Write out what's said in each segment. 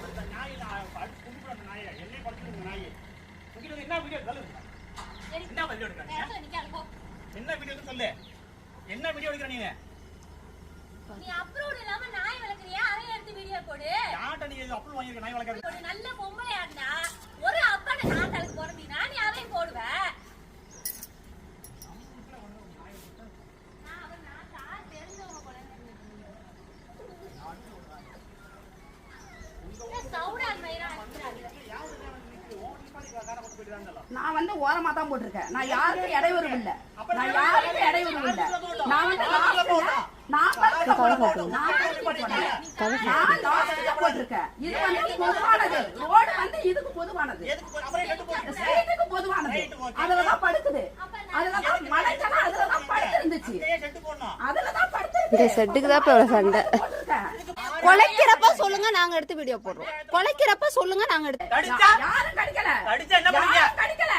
அந்த நாய் அடிச்சு கும்பிடுற அந்த நாயை என்னை படுத்துங்க நாயை உங்களுக்கு என்ன வீடியோ சொல்லுங்க என்ன வீடியோ எடுக்கறீங்க என்ன வீடியோ சொல்லு என்ன வீடியோ எடுக்கற நீ அப்ரூவ் இல்லாம நாய் வளர்க்கறியா அதை எடுத்து வீடியோ போடு யாட்ட நீ அப்ரூவ் வாங்கிருக்க நாய் வளர்க்கற ஒரு நல்ல பொம்பளையா இருந்தா ஒரு அப்பன நாட்டலுக்கு போறீனா நீ அதை போடுவ நான் வந்து ஓரமா தான் போட்டிருக்கேன். நான் யாருக்கும் இடையூறு இல்ல. நான் யாருக்கும் இடையூறு இல்ல. நான் வந்து நான் போட்டிருக்கேன். இது வந்து பொதுவானது. ரோடு வந்து இதுக்கு பொதுவானது. சைடுக்கு பொதுவானது. அதுலதான் படுக்குது. அதுலதான் மழைச்சனா அதுலதான் படுத்து இருந்துச்சு. அதுலதான் படுத்து இந்த செட்டுக்கு தான் இப்ப சண்டை. கொலைக்கிறப்ப சொல்லுங்க நாங்க எடுத்து வீடியோ போடுறோம். கொலைக்கிறப்ப சொல்லுங்க நாங்க எடுத்து. யாரும் கடிக்கல. கடிக்கல.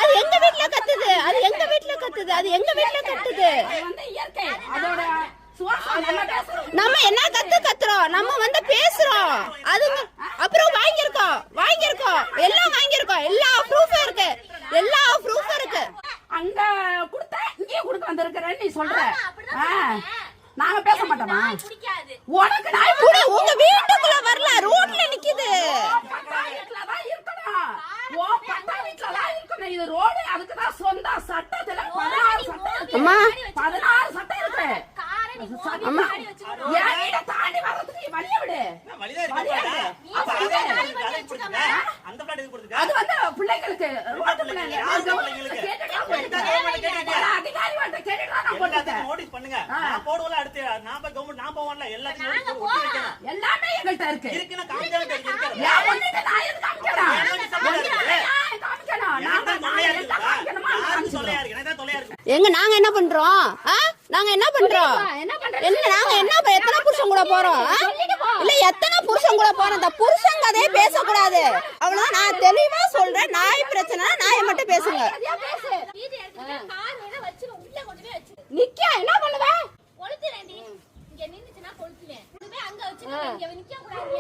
அது எங்க வீட்ல கத்துது. அது எங்க வீட்ல கத்துது. அது எங்க வீட்ல கத்துது. அது வந்து இயற்கை. அதோட நம்ம என்ன கத்துறோம். நம்ம வந்து பேசுறோம். அது அப்புறம் வாங்கிருக்கோம் எல்லாம் வாங்கிருக்கோம். எல்லா ப்ரூஃபும் இருக்கு. எல்லா ப்ரூஃபும் இருக்கு. அங்க கொடுத்த இங்கே கொடுக்க வந்திருக்கிறேன்னு நீ சொல்ற. நாங்க பேச மாட்டோமா? உனக்கு நாய் கூட உங்க வீட்டுக்குள்ள வரல. ரோட்ல நிக்குது. வீட்டுலதான் இருக்கணும். ஓ பட்டா வீட்டுலதான் இருக்கணும். இது ரோடு. அதுக்கு தான் சொந்த சட்டத்துல 16 சட்டம் இருக்கு. 16 சட்டம் இருக்கு. அம்மா ஏன் தாண்டி வரதுக்கு வழிய விடு. அது வந்து பிள்ளைகளுக்கு ரோட்டு பிள்ளைங்க அதிகாரி வந்து கேட்டுதான் நான் போட்டேன். நோட்டீஸ் பண்ணுங்க. நான் போடுவல அடுத்து நான் கவர்மெண்ட் நான் போவல எல்லாத்தையும் எல்லாமே எங்கள்ட்ட இருக்கு. இருக்குனா காமிக்கவே இருக்கு. ஏன் ஒண்ணுக்கு நான் எது காமிக்கணும்? எங்க நாங்க என்ன பண்றோம்? நாங்க என்ன பண்றோம்? நாங்க என்ன எத்தனை புருஷன் கூட போறோம்? இல்ல எத்தனை புருஷன் கூட போறோம்? இந்த புருஷன் கதையே பேசக்கூடாது. அவ்வளவுதான் நான் தெளிவா சொல்றேன். நாய் பிரச்சனை நாயை மட்டும் பேசுங்க. நிக்க என்ன பண்ணுவ? கொளுத்துறேன். இங்க நின்னுச்சுனா கொளுத்துவேன். அங்க வச்சு இங்க நிக்க கூடாது.